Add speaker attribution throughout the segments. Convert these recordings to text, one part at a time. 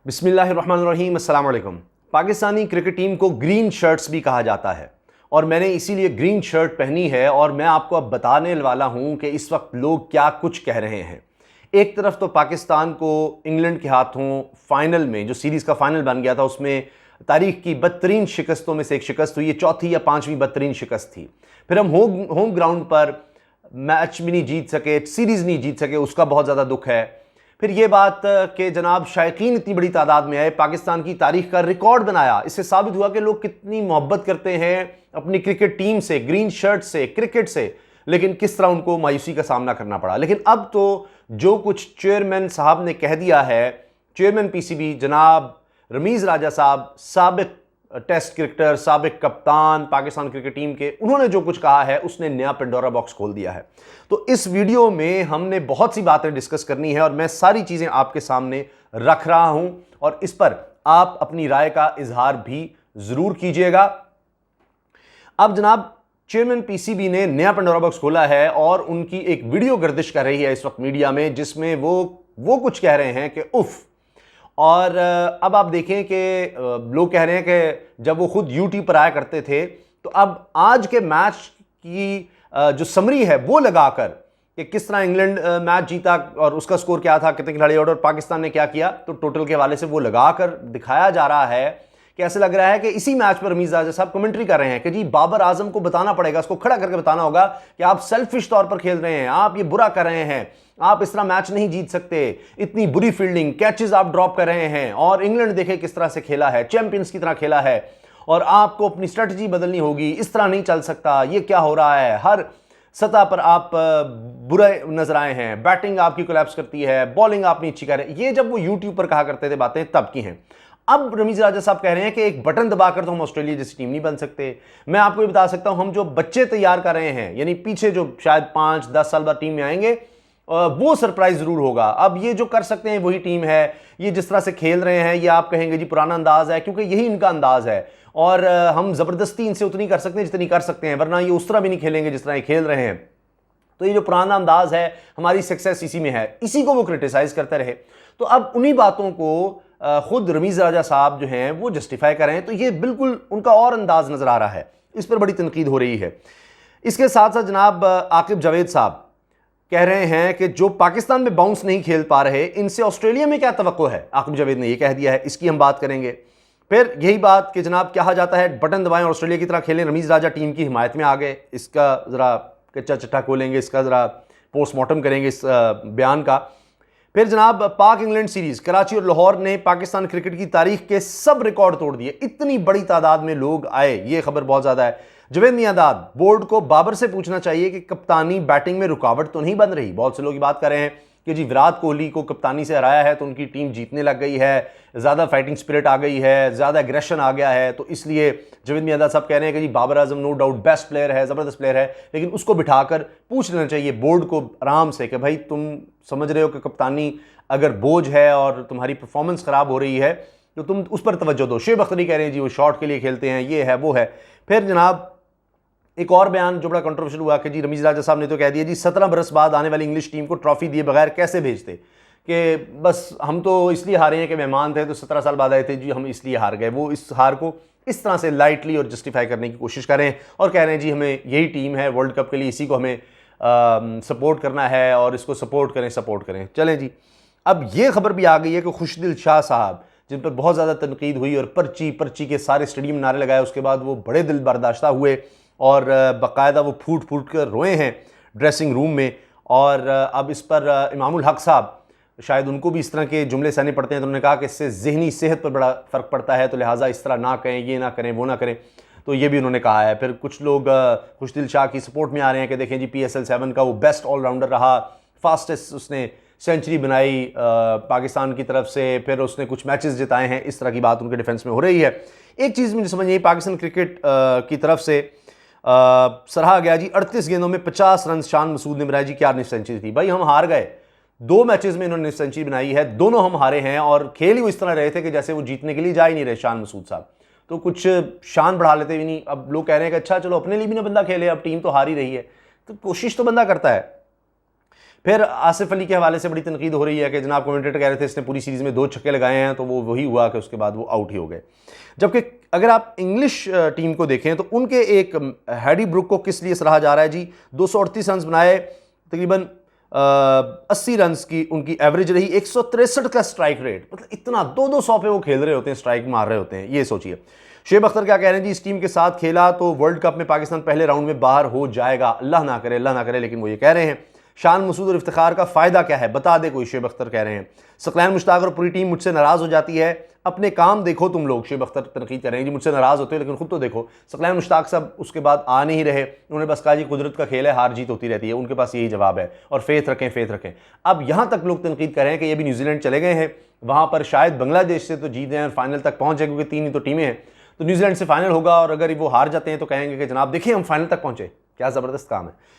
Speaker 1: बिस्मिल्लाहिर्रहमानिर्रहीम, अस्सलाम वालेकुम। पाकिस्तानी क्रिकेट टीम को ग्रीन शर्ट्स भी कहा जाता है और मैंने इसीलिए ग्रीन शर्ट पहनी है और मैं आपको अब बताने वाला हूं कि इस वक्त लोग क्या कुछ कह रहे हैं। एक तरफ तो पाकिस्तान को इंग्लैंड के हाथों फाइनल में, जो सीरीज़ का फाइनल बन गया था, उसमें तारीख की बदतरीन शिकस्तों में से एक शिकस्त हुई। ये चौथी या पांचवीं बदतरीन शिकस्त थी। फिर हम होम ग्राउंड पर मैच भी नहीं जीत सके, सीरीज़ नहीं जीत सके, उसका बहुत ज़्यादा दुख है। फिर ये बात कि जनाब शायकीन इतनी बड़ी तादाद में आए, पाकिस्तान की तारीख का रिकॉर्ड बनाया, इससे साबित हुआ कि लोग कितनी मोहब्बत करते हैं अपनी क्रिकेट टीम से, ग्रीन शर्ट से, क्रिकेट से। लेकिन किस तरह उनको मायूसी का सामना करना पड़ा। लेकिन अब तो जो कुछ चेयरमैन साहब ने कह दिया है, चेयरमैन पीसीबी जनाब रमीज़ राजा साहब, साबिक टेस्ट क्रिकेटर, साबिक कप्तान पाकिस्तान क्रिकेट टीम के, उन्होंने जो कुछ कहा है उसने नया पेंडोरा बॉक्स खोल दिया है। तो इस वीडियो में हमने बहुत सी बातें डिस्कस करनी है और मैं सारी चीज़ें आपके सामने रख रहा हूं और इस पर आप अपनी राय का इजहार भी ज़रूर कीजिएगा। अब जनाब चेयरमैन पीसीबी ने नया पेंडोरा बॉक्स खोला है और उनकी एक वीडियो गर्दिश कर रही है इस वक्त मीडिया में, जिसमें वो कुछ कह रहे हैं कि उफ। और अब आप देखें कि लोग कह रहे हैं कि जब वो खुद यूट्यूब पर आया करते थे, तो अब आज के मैच की जो समरी है वो लगाकर कि किस तरह इंग्लैंड मैच जीता और उसका स्कोर क्या था, कितने खिलाड़ी आउट और पाकिस्तान ने क्या किया, तो टोटल के हवाले से वो लगाकर दिखाया जा रहा है कि ऐसे लग रहा है कि इसी मैच पर रमीज़ राजा साहब कमेंट्री कर रहे हैं कि जी बाबर आजम को बताना पड़ेगा, उसको खड़ा करके बताना होगा कि आप सेल्फिश तौर पर खेल रहे हैं, आप ये बुरा कर रहे हैं, आप इस तरह मैच नहीं जीत सकते, इतनी बुरी फील्डिंग, कैचेस आप ड्रॉप कर रहे हैं और इंग्लैंड देखे किस तरह से खेला है, चैंपियंस की तरह खेला है और आपको अपनी स्ट्रेटजी बदलनी होगी, इस तरह नहीं चल सकता, ये क्या हो रहा है, हर सतह पर आप बुरे नजर आए हैं, बैटिंग आपकी कोलैप्स करती है, बॉलिंग आप नहीं अच्छी कर रहे। ये जब वो यूट्यूब पर कहा करते थे बातें तब की हैं। अब रमीज़ राजा साहब कह रहे हैं कि एक बटन दबाकर तो हम ऑस्ट्रेलिया जैसी टीम नहीं बन सकते। मैं आपको ये बता सकता हूं, हम जो बच्चे तैयार कर रहे हैं, यानी पीछे जो शायद 5-10 साल बाद टीम में आएंगे, वो सरप्राइज जरूर होगा। अब ये जो कर सकते हैं वही टीम है, ये जिस तरह से खेल रहे हैं, ये आप कहेंगे जी पुराना अंदाज है, क्योंकि यही इनका अंदाज है और हम जबरदस्ती इनसे उतनी कर सकते हैं जितनी कर सकते हैं, वरना ये उस तरह भी नहीं खेलेंगे जिस तरह ये खेल रहे हैं। तो ये जो पुराना अंदाज है, हमारी सक्सेस इसी में है, इसी को वो क्रिटिसाइज करते रहे। तो अब उन्हीं बातों को खुद रमीज़ राजा साहब जो हैं वो जस्टिफाई कर रहे हैं, तो ये बिल्कुल उनका और अंदाज नजर आ रहा है, इस पर बड़ी तनकीद हो रही है। इसके साथ साथ जनाब आकिब जावेद साहब कह रहे हैं कि जो पाकिस्तान में बाउंस नहीं खेल पा रहे, इनसे ऑस्ट्रेलिया में क्या तवक्को है। आकिब जावेद ने यह कह दिया है, इसकी हम बात करेंगे। फिर यही बात कि जनाब कहा जाता है बटन दबाएं ऑस्ट्रेलिया की तरह खेलें, रमीज़ राजा टीम की हिमायत में आ गए। इसका ज़रा कच्चा चिट्ठा खोलेंगे, इसका ज़रा पोस्टमार्टम करेंगे इस बयान का। फिर जनाब पाक इंग्लैंड सीरीज, कराची और लाहौर ने पाकिस्तान क्रिकेट की तारीख के सब रिकॉर्ड तोड़ दिए, इतनी बड़ी तादाद में लोग आए, ये खबर बहुत ज़्यादा है। जवेद मियांदाद, बोर्ड को बाबर से पूछना चाहिए कि कप्तानी बैटिंग में रुकावट तो नहीं बन रही। बहुत से लोग ये बात कर रहे हैं कि जी विराट कोहली को कप्तानी से हराया है तो उनकी टीम जीतने लग गई है, ज़्यादा फाइटिंग स्पिरिट आ गई है, ज़्यादा एग्रेशन आ गया है, तो इसलिए जवेद मियांदाद साहब कह रहे हैं कि जी Babar Azam no doubt best player है, ज़बरदस्त प्लेयर है, लेकिन उसको बिठाकर पूछ लेना चाहिए बोर्ड को आराम से कि भाई तुम समझ रहे हो कि कप्तानी अगर बोझ है और तुम्हारी परफॉर्मेंस ख़राब हो रही है तो तुम उस पर तवज्जो दो। शेब अख्तरी कह रहे हैं जी वो शॉट के लिए खेलते हैं, ये है वो है। फिर जनाब एक और बयान जो बड़ा कंट्रोवर्शियल हुआ कि जी रमीज़ राजा साहब ने तो कह दिया जी 17 बरस बाद आने वाली इंग्लिश टीम को ट्रॉफी दिए बगैर कैसे भेजते, कि बस हम तो इसलिए हारे हैं कि मेहमान थे, तो 17 साल बाद आए थे जी, हम इसलिए हार गए। वो इस हार को इस तरह से लाइटली और जस्टिफाई करने की कोशिश कर रहे हैं और कह रहे हैं जी हमें यही टीम है वर्ल्ड कप के लिए, इसी को हमें सपोर्ट करना है और इसको सपोर्ट करें। चलें जी, अब ये खबर भी आ गई है कि खुशदिल शाह साहब, जिन पर बहुत ज़्यादा तनकीद हुई और पर्ची के सारे स्टेडियम नारे लगाए, उसके बाद वो बड़े दिल बर्दाश्ता हुए और बाकायदा वो फूट कर रोए हैं ड्रेसिंग रूम में। और अब इस पर इमामुल हक साहब, शायद उनको भी इस तरह के जुमले सहने पड़ते हैं, तो उन्होंने कहा कि इससे ज़हनी सेहत पर बड़ा फ़र्क पड़ता है, तो लिहाजा इस तरह ना करें, ये ना करें, वो ना करें, तो ये भी उन्होंने कहा है। फिर कुछ लोग खुशदिल शाह की सपोर्ट में आ रहे हैं कि देखें जी PSL 7 का वो बेस्ट ऑलराउंडर रहा, फास्टेस्ट उसने सेंचुरी बनाई पाकिस्तान की तरफ से, फिर उसने कुछ मैचेस जिताए हैं, इस तरह की बात उनके डिफेंस में हो रही है। एक चीज़ मुझे समझ नहीं आई, पाकिस्तान क्रिकेट की तरफ से सराहा गया जी 38 गेंदों में 50 रन शान मसूद ने बनाई जी, क्या निफ सेंचुरी थी। भाई हम हार गए, 2 मैचेस में इन्होंने सेंचुरी बनाई है, दोनों हम हारे हैं और खेल ही वो इस तरह रहे थे कि जैसे वो जीतने के लिए जा ही नहीं रहे शान मसूद साहब, तो कुछ शान बढ़ा लेते भी नहीं। अब लोग कह रहे हैं कि अच्छा चलो अपने लिए भी ना बंदा खेले, अब टीम तो हार ही रही है, तो कोशिश तो बंदा करता है। फिर आसिफ अली के हवाले से बड़ी तनकीद हो रही है कि जनाब कमेंटेटर कह रहे थे इसने पूरी सीरीज़ में 2 छक्के लगाए हैं, तो वो वही हुआ कि उसके बाद वो आउट ही हो गए। जबकि अगर आप इंग्लिश टीम को देखें तो उनके एक हैडी ब्रुक को किस लिए सराहा जा रहा है जी, 238 रन बनाए, तकरीबन 80 रन की उनकी एवरेज रही, 163 का स्ट्राइक रेट, मतलब इतना 200 पे वो खेल रहे होते हैं, स्ट्राइक मार रहे होते हैं, ये सोचिए। शेब अख्तर क्या कह रहे हैं जी, इस टीम के साथ खेला तो वर्ल्ड कप में पाकिस्तान पहले राउंड में बाहर हो जाएगा, अल्लाह ना करे, अल्लाह ना करे, लेकिन वो ये कह रहे हैं। शान मसूद और इफ्तिखार का फ़ायदा क्या है, बता दे कोई, शेब अख्तर कह रहे हैं। सकलैन मुश्ताक और पूरी टीम मुझसे नाराज़ हो जाती है, अपने काम देखो तुम लोग, शेब अख्तर तनकीद कर रहे हैं जी, मुझसे नाराज़ होते हो लेकिन खुद तो देखो। सकलैन मुश्ताक साहब उसके बाद आ नहीं रहे, उन्होंने बस कहा जी कुदरत का खेल है, हार जीत होती रहती है, उनके पास यही जवाब है, और फेथ रखें, फेथ रखें। अब यहाँ तक लोग तनकीद कर रहे हैं कि ये भी न्यूजीलैंड चले गए हैं, वहाँ पर शायद बांग्लादेश से तो जीत हैं और फाइनल तक पहुँचे, क्योंकि 3 ही तो टीमें हैं, तो न्यूजीलैंड से फाइनल होगा, और अगर वो हार जाते हैं तो कहेंगे कि जनाब देखिए हम फाइनल तक पहुँचे, क्या ज़बरदस्त काम है।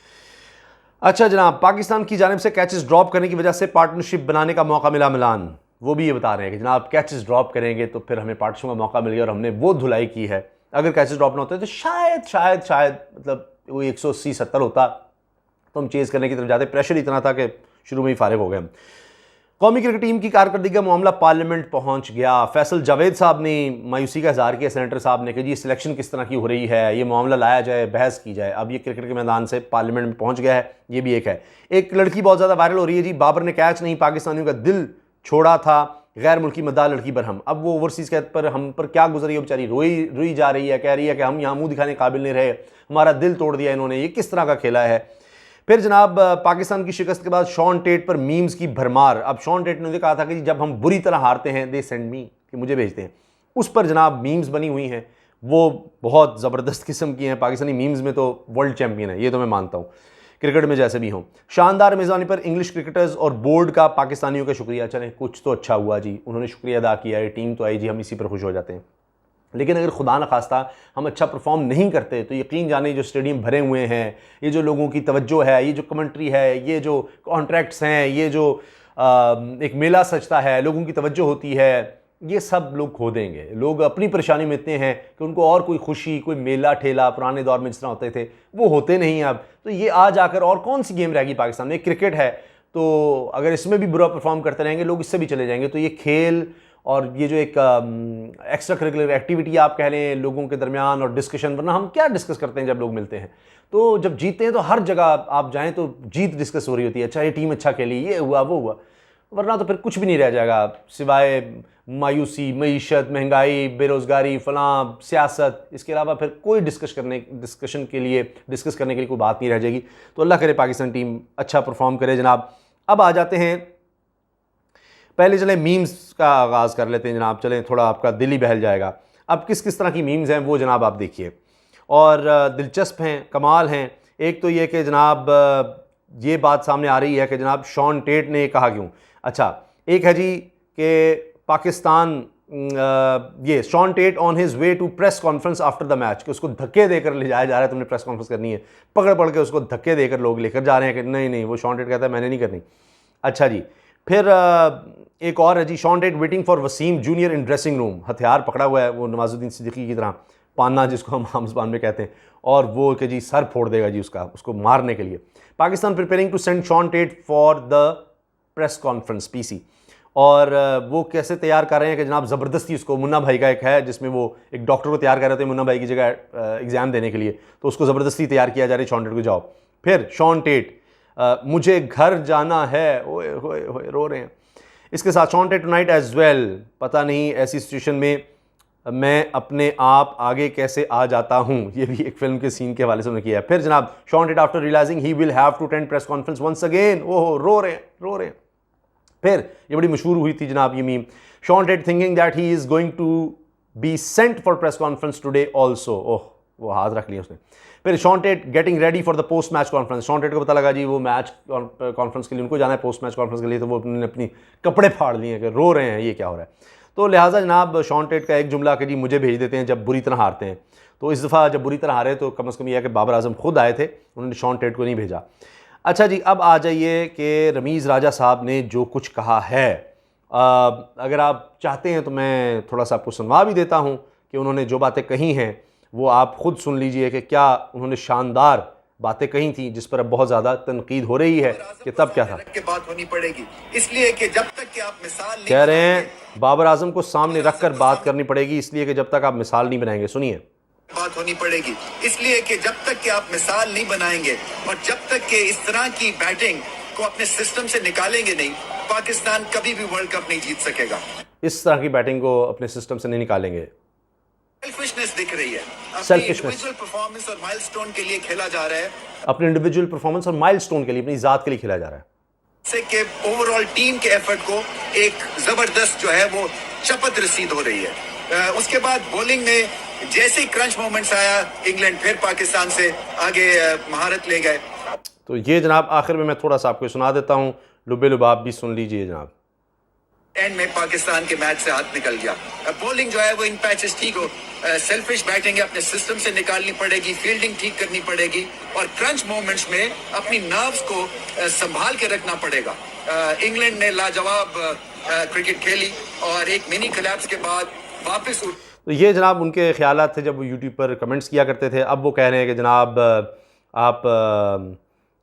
Speaker 1: अच्छा जनाब, पाकिस्तान की जानिब से कैचेस ड्रॉप करने की वजह से पार्टनरशिप बनाने का मौका मिला मिलान, वो भी ये बता रहे हैं कि जनाब कैचेस ड्रॉप करेंगे तो फिर हमें पार्टनरशिप का मौका मिल गया और हमने वो धुलाई की है। अगर कैचेस ड्रॉप ना होते तो शायद मतलब वो 180-70 होता तो हम चेज़ करने की तरफ जाते, प्रेशर इतना था कि शुरू में ही फारिग हो गए हम। कौमी क्रिकेट टीम की कारकर्दगी का मामला पार्लियामेंट पहुंच गया। फैसल जावेद साहब ने मायूसी का इजहार किया, सेनेटर साहब ने, कि जी सिलेक्शन किस तरह की हो रही है, ये मामला लाया जाए, बहस की जाए। अब ये क्रिकेट के मैदान से पार्लियामेंट में पहुंच गया है, ये भी एक है। एक लड़की बहुत ज़्यादा वायरल हो रही है जी, बाबर ने कैच नहीं पाकिस्तानियों का दिल छोड़ा था, गैर मुल्की मद्दा लड़की बरहम। अब वो ओवरसीज़ कैद पर हम पर क्या गुजरी है, बेचारी रोई जा रही है, कह रही है कि हम यहाँ मुँह दिखाने के काबिल नहीं रहे, हमारा दिल तोड़ दिया इन्होंने, ये किस तरह का खेला है। फिर जनाब पाकिस्तान की शिकस्त के बाद शॉन टेट पर मीम्स की भरमार। अब शॉन टेट ने कहा था कि जब हम बुरी तरह हारते हैं दे सेंड मी, कि मुझे भेजते हैं, उस पर जनाब मीम्स बनी हुई हैं, वो बहुत ज़बरदस्त किस्म की हैं। पाकिस्तानी मीम्स में तो वर्ल्ड चैम्पियन है, ये तो मैं मानता हूँ, क्रिकेट में जैसे भी हों। शानदार मेज़बानी पर इंग्लिश क्रिकेटर्स और बोर्ड का पाकिस्तानियों का शुक्रिया। चलें कुछ तो अच्छा हुआ जी, उन्होंने शुक्रिया अदा किया है, टीम तो आई जी, हम इसी पर खुश हो जाते हैं। लेकिन अगर खुदा न खास्ता हम अच्छा परफॉर्म नहीं करते तो यकीन जाने जो स्टेडियम भरे हुए हैं, ये जो लोगों की तवज्जो है, ये जो कमेंट्री है, ये जो कॉन्ट्रैक्ट्स हैं, ये जो एक मेला सजता है, लोगों की तवज्जो होती है, ये सब लोग खो देंगे। लोग अपनी परेशानी में इतने हैं कि उनको और कोई खुशी, कोई मेला ठेला पुराने दौर में जिस तरह होते थे वो होते नहीं अब। तो ये आ जाकर और कौन सी गेम रहेगी पाकिस्तान में, क्रिकेट है, तो अगर इसमें भी बुरा परफॉर्म करते रहेंगे लोग इससे भी चले जाएंगे। तो ये खेल और ये जो एक एक्स्ट्रा करिकुलर एक्टिविटी आप कह लें लोगों के दरमियान, और डिस्कशन, वरना हम क्या डिस्कस करते हैं जब लोग मिलते हैं, तो जब जीतते हैं तो हर जगह आप जाएं तो जीत डिस्कस हो रही होती है, अच्छा ये टीम अच्छा खेली, ये हुआ वो हुआ, वरना तो फिर कुछ भी नहीं रह जाएगा सिवाय मायूसी, मईशत, महंगाई, बेरोज़गारी, फलां, सियासत। इसके अलावा फिर कोई डिस्कस करने के लिए कोई बात नहीं रह जाएगी। तो अल्लाह करे पाकिस्तान टीम अच्छा परफॉर्म करे जनाब। अब आ जाते हैं, पहले चले मीम्स का आगाज़ कर लेते हैं जनाब, चलें थोड़ा आपका दिल ही बहल जाएगा। अब किस किस तरह की मीम्स हैं वो जनाब आप देखिए, और दिलचस्प हैं, कमाल हैं। एक तो ये कि जनाब ये बात सामने आ रही है कि जनाब शॉन टेट ने कहा क्यों। अच्छा, एक है जी कि पाकिस्तान, ये Shaun Tait on his way to press conference after the match, कि उसको धक्के देकर ले जाया जा रहा है, तुमने प्रेस कॉन्फ्रेंस करनी है, पकड़ के उसको धक्के देकर लोग लेकर जा रहे हैं कि नहीं वो शॉन टेट कहता है मैंने नहीं करनी। अच्छा जी, फिर एक और है जी, Shaun Tait waiting for Wasim junior in dressing room, हथियार पकड़ा हुआ है वो नवाजुद्दीन सिद्दीकी की तरह, पान्ना जिसको हम हमजबान में कहते हैं, और वो कि जी सर फोड़ देगा जी उसको मारने के लिए। Pakistan preparing to send Shaun Tait for the press conference PC, और वो कैसे तैयार कर रहे हैं कि जनाब ज़बरदस्ती उसको, मुन्ना भाई का एक है जिसमें वो एक डॉक्टर को तैयार कर रहे थे मुन्ना भाई की जगह एग्ज़ाम देने के लिए, तो उसको ज़बरदस्ती तैयार किया जा रहा है शॉन टेट को, जाओ। फिर शॉन टेट मुझे घर जाना है, ओए होए होए रो रहे हैं। इसके साथ Shaun Tait tonight as well, पता नहीं ऐसी सिचुएशन में मैं अपने आप आगे कैसे आ जाता हूँ, ये भी एक फिल्म के सीन के हवाले से उन्होंने किया है। फिर जनाब Shaun Tait after realising he will have to attend press conference once again, ओहो रो रहे हैं। फिर ये बड़ी मशहूर हुई थी जनाब ये meme, Shaun Tait thinking that he is going to be sent for press conference today also, oh वो हाथ रख लिया उसने। फिर Shaun Tait getting ready for the post match conference, Shaun Tait को पता लगा जी वो मैच कॉन्फ्रेंस के लिए उनको जाना है, पोस्ट मैच कॉन्फ्रेंस के लिए, तो वो उन्होंने अपनी कपड़े फाड़ लिए कि रो रहे हैं ये क्या हो रहा है। तो लिहाजा जनाब शॉन टेट का एक जुमला कि जी मुझे भेज देते हैं जब बुरी तरह हारते हैं, तो इस दफ़ा जब बुरी तरह हारे तो कम से कम यह है कि बाबर आजम खुद आए थे, उन्होंने शॉन टेट को नहीं भेजा। अच्छा जी, अब आ जाइए कि रमीज़ राजा साहब ने जो कुछ कहा है, अगर आप चाहते हैं तो मैं थोड़ा सा आपको सुनवा भी देता हूँ कि उन्होंने जो बातें कही हैं वो आप ख़ुद सुन लीजिए कि क्या उन्होंने शानदार बातें कही थी जिस पर अब बहुत ज़्यादा तनकीद हो रही है कि तब क्या था।
Speaker 2: के बात होनी पड़ेगी, इसलिए कि जब तक कि आप मिसाल नहीं
Speaker 1: कह रहे हैं
Speaker 2: बनाएंगे,
Speaker 1: बाबर आजम को सामने रख कर बात करनी पड़ेगी, इसलिए कि जब तक आप मिसाल नहीं बनाएंगे। सुनिए,
Speaker 2: बात होनी पड़ेगी, इसलिए कि जब तक कि आप मिसाल नहीं बनाएंगे और जब तक कि इस तरह की बैटिंग को अपने सिस्टम से निकालेंगे नहीं, पाकिस्तान कभी भी वर्ल्ड कप नहीं जीत सकेगा।
Speaker 1: इस तरह की बैटिंग को अपने सिस्टम से नहीं निकालेंगे।
Speaker 2: सेल्फिशनेस दिख रही है, अपनी
Speaker 1: सेल्फिशनेस,
Speaker 2: इंडिविजुअल परफॉर्मेंस और माइलस्टोन के लिए खेला जा रहा है,
Speaker 1: अपने इंडिविजुअल परफॉर्मेंस और माइलस्टोन के लिए, अपनी जात के लिए खेला जा रहा है।
Speaker 2: से कि ओवरऑल टीम के एफर्ट को एक जबरदस्त जो है वो शपथ रसीद हो रही है। उसके बाद बॉलिंग में जैसे ही क्रंच मोमेंट्स आया, इंग्लैंड फिर पाकिस्तान से आगे महारत ले गए।
Speaker 1: तो ये जनाब आखिर में मैं थोड़ा सा आपको सुना देता हूँ, लुबे लुबाब भी सुन लीजिए जनाब।
Speaker 2: एंड में पाकिस्तान के मैच से हाथ निकल गया। बॉलिंग जो है वो इन पैचेस ठीक हो, सेल्फिश बैटिंग है अपने सिस्टम से निकालनी पड़ेगी, फील्डिंग ठीक करनी पड़ेगी और क्रंच मोमेंट्स में अपनी नर्व्स को संभाल के रखना पड़ेगा। इंग्लैंड ने लाजवाब क्रिकेट खेली और एक मिनी कोलैप्स के बाद वापस
Speaker 1: तो ये जनाब उनके ख्यालात थे जब वो यूट्यूब पर कमेंट्स किया करते थे। अब वो कह रहे हैं कि जनाब आप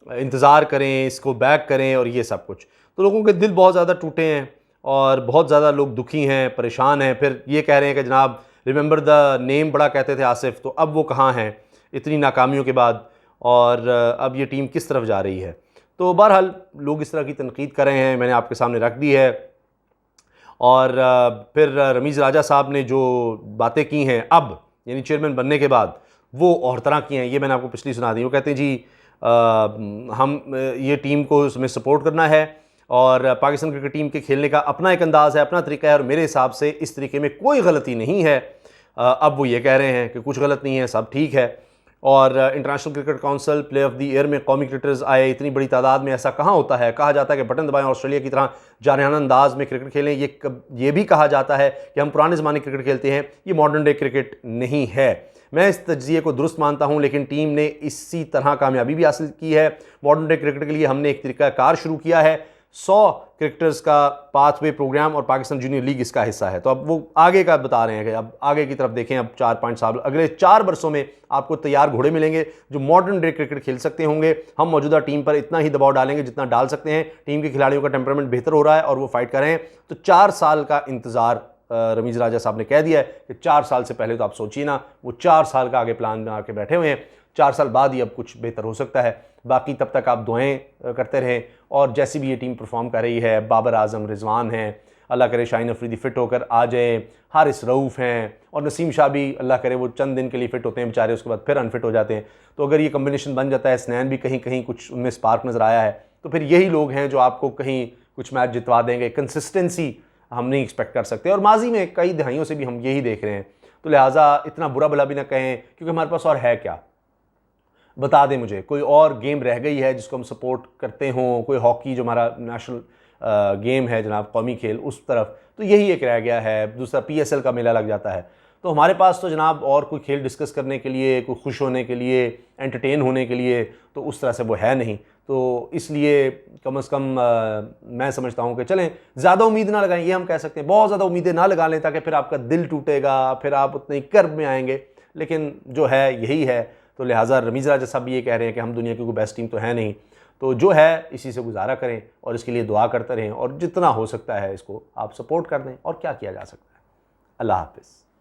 Speaker 1: इंतज़ार करें, इसको बैक करें और ये सब कुछ। तो लोगों के दिल बहुत ज़्यादा टूटे हैं और बहुत ज़्यादा लोग दुखी हैं, परेशान हैं। फिर ये कह रहे हैं कि जनाब रिमेंबर द नेम बड़ा कहते थे आसिफ, तो अब वो कहाँ हैं इतनी नाकामियों के बाद, और अब ये टीम किस तरफ जा रही है। तो बहरहाल लोग इस तरह की तनकीद कर रहे हैं, मैंने आपके सामने रख दी है। और फिर रमीज़ राजा साहब ने जो बातें की हैं अब यानी चेयरमैन बनने के बाद, वो और तरह की हैं। ये मैंने आपको पिछली सुना दी। वो कहते हैं जी हम ये टीम को उसमें सपोर्ट करना है और पाकिस्तान क्रिकेट टीम के खेलने का अपना एक अंदाज़ है, अपना तरीका है और मेरे हिसाब से इस तरीके में कोई गलती नहीं है। अब वो ये कह रहे हैं कि कुछ गलत नहीं है, सब ठीक है। और international cricket council play of the year में कौमी क्रिकेटर्स आए इतनी बड़ी तादाद में, ऐसा कहाँ होता है। कहा जाता है कि बटन दबाएं ऑस्ट्रेलिया की तरह जारहाना अंदाज में क्रिकेट खेलें। ये भी कहा जाता है कि हम पुराने ज़माने क्रिकेट खेलते हैं, ये मॉडर्न डे क्रिकेट नहीं है। मैं इस तज्जिए को दुरुस्त मानता हूं, लेकिन टीम ने इसी तरह कामयाबी भी हासिल की है। मॉडर्न डे क्रिकेट के लिए हमने एक तरीका कार शुरू किया है, 100 क्रिकेटर्स का पाथवे प्रोग्राम, और पाकिस्तान जूनियर लीग इसका हिस्सा है। तो अब वो आगे का बता रहे हैं कि अब आगे की तरफ देखें, अब 4-5 साल, अगले 4 वर्षों में आपको तैयार घोड़े मिलेंगे जो मॉडर्न डे क्रिकेट खेल सकते होंगे। हम मौजूदा टीम पर इतना ही दबाव डालेंगे जितना डाल सकते हैं। टीम के खिलाड़ियों का टेम्परामेंट बेहतर हो रहा है और वो फाइट कर रहे हैं। तो 4 साल का इंतज़ार रमीज़ राजा साहब ने कह दिया है कि 4 साल से पहले तो आप सोचिए ना, वो 4 साल का आगे प्लान बना के बैठे हुए हैं। 4 साल बाद ही अब कुछ बेहतर हो सकता है। बाकी तब तक आप दुआएं करते रहें। और जैसी भी ये टीम परफॉर्म कर रही है, बाबर आजम, रिजवान हैं, अल्लाह करे शाहीन अफरीदी फ़िट होकर आ जाएँ, हारिस रऊफ़ हैं और नसीम शाह भी अल्लाह करे वो चंद दिन के लिए फ़िट होते हैं बेचारे, उसके बाद फिर अनफिट हो जाते हैं। तो अगर ये कम्बिनेशन बन जाता है, स्नैन भी कहीं कहीं कुछ उनमें स्पार्क नज़र आया है, तो फिर यही लोग हैं जो आपको कहीं कुछ मैच जितवा देंगे। कंसिस्टेंसी हम नहीं एक्सपेक्ट कर सकते और माजी में कई दहाइयों से भी हम यही देख रहे हैं। तो लिहाजा इतना बुरा भला भी ना कहें, क्योंकि हमारे पास और है क्या। बता दें मुझे कोई और गेम रह गई है जिसको हम सपोर्ट करते हों, कोई हॉकी जो हमारा नेशनल गेम है जनाब, कौमी खेल, उस तरफ तो यही एक रह गया है। दूसरा PSL का मेला लग जाता है। तो हमारे पास तो जनाब और कोई खेल डिस्कस करने के लिए, कोई खुश होने के लिए, एंटरटेन होने के लिए तो उस तरह से वो है नहीं। तो इसलिए कम से कम मैं समझता हूँ कि चलें ज़्यादा उम्मीद ना लगाएं, ये हम कह सकते हैं। बहुत ज़्यादा उम्मीदें ना लगा लें ताकि फिर आपका दिल टूटेगा, फिर आप उतने कर्ब में आएंगे। लेकिन जो है यही है। तो लिहाजा रमीज़ राजा साहब भी ये कह रहे हैं कि हम दुनिया की कोई बेस्ट टीम तो है नहीं, तो जो है इसी से गुजारा करें और इसके लिए दुआ करते रहें और जितना हो सकता है इसको आप सपोर्ट कर दें। और क्या किया जा सकता है। अल्लाह हाफ़िज़।